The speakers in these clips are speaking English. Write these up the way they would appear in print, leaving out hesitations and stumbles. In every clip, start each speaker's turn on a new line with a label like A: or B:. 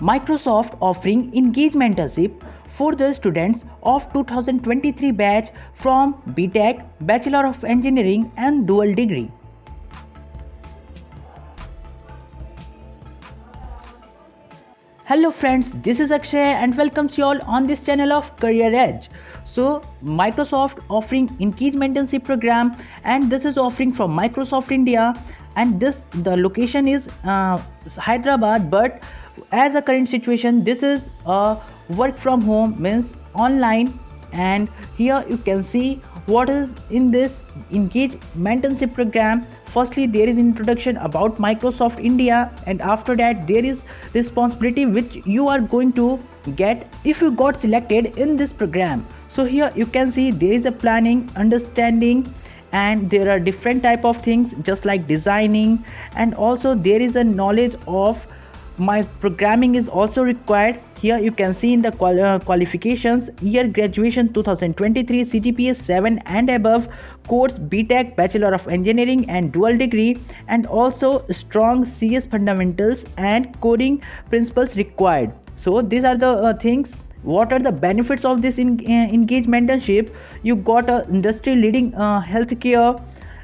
A: Microsoft offering Engage mentorship for the students of 2023 batch from BTech, Bachelor of Engineering and dual degree. Hello friends, this is Akshay and welcomes you all on this channel of Career Edge. So Microsoft offering Engage mentorship program, and this is offering from Microsoft India, and the location is Hyderabad, but as a current situation this is work from home, means online. And here you can see what is in this Engage mentorship program. Firstly, there is introduction about Microsoft India, and after that there is responsibility which you are going to get if you got selected in this program. So here you can see there is a planning, understanding, and there are different type of things just like designing, and also there is a knowledge of my programming is also required. Here you can see in the qualifications: year graduation 2023, CGPA 7 and above, course BTech, Bachelor of Engineering and dual degree, and also strong CS fundamentals and coding principles required. So these are the things. What are the benefits of this Engage mentorship? You got a industry leading healthcare,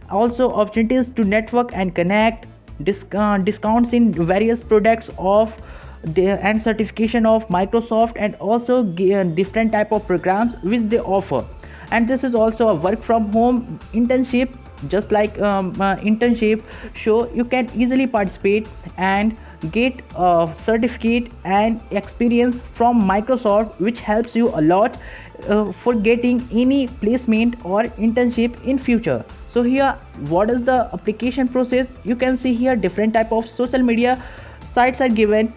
A: also opportunities to network and connect, discounts in various products of and certification of Microsoft, and also different type of programs which they offer. And this is also a work from home internship, just like internship, so you can easily participate and get a certificate and experience from Microsoft, which helps you a lot for getting any placement or internship in future. So here what is the application process? You can see here different type of social media sites are given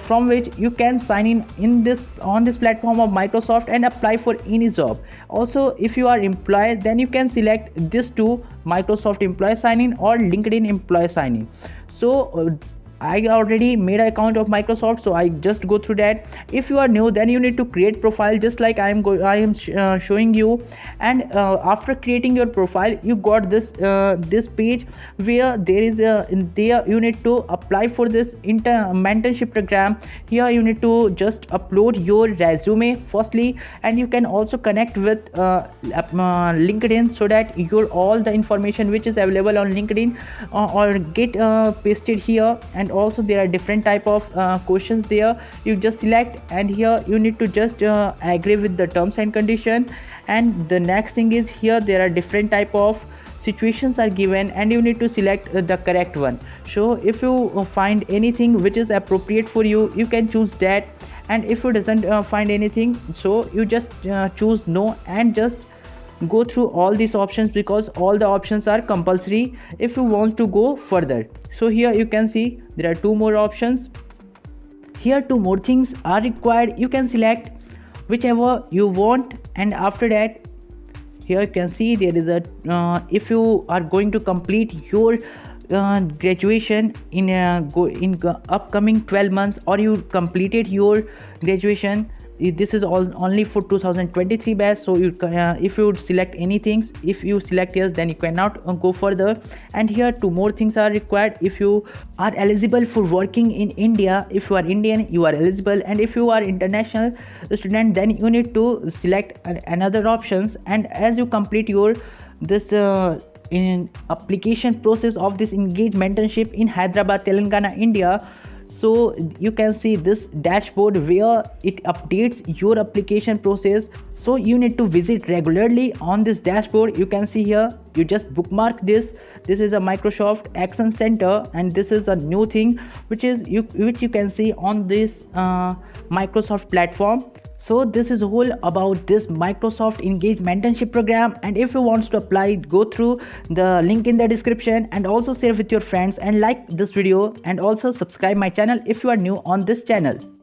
A: from which you can sign in this on this platform of Microsoft and apply for any job. Also, if you are employed, then you can select this two: Microsoft employee sign in or LinkedIn employee sign in. So I already made an account of Microsoft, so I just go through that. If you are new, then you need to create profile, just like I am showing you. And after creating your profile, you got this page where there is there you need to apply for this mentorship program. Here you need to just upload your resume firstly, and you can also connect with LinkedIn, so that your all the information which is available on LinkedIn or get pasted here. And also there are different type of questions there. You just select, and here you need to just agree with the terms and condition. And the next thing is, here there are different type of situations are given, and you need to select the correct one. So if you find anything which is appropriate for you, you can choose that. And if you doesn't find anything, so you just choose no, and just go through all these options, because all the options are compulsory if you want to go further. So here you can see there are two more options. Here two more things are required. You can select whichever you want, and after that here you can see there is a if you are going to complete your graduation in upcoming 12 months, or you completed your graduation, this is all only for 2023 batch. So you if you select anything, if you select yes, then you cannot go further. And here two more things are required. If you are eligible for working in India, if you are Indian, you are eligible. And if you are international student, then you need to select another options. And as you complete your this in application process of this Engage mentorship in Hyderabad, Telangana, India, so you can see this dashboard where it updates your application process. So you need to visit regularly on this dashboard. You can see here, you just bookmark this is a Microsoft Action Center, and this is a new thing which you can see on this Microsoft platform. So this is all about this Microsoft Engage mentorship program. And if you want to apply, go through the link in the description, and also share with your friends, and like this video, and also subscribe my channel if you are new on this channel.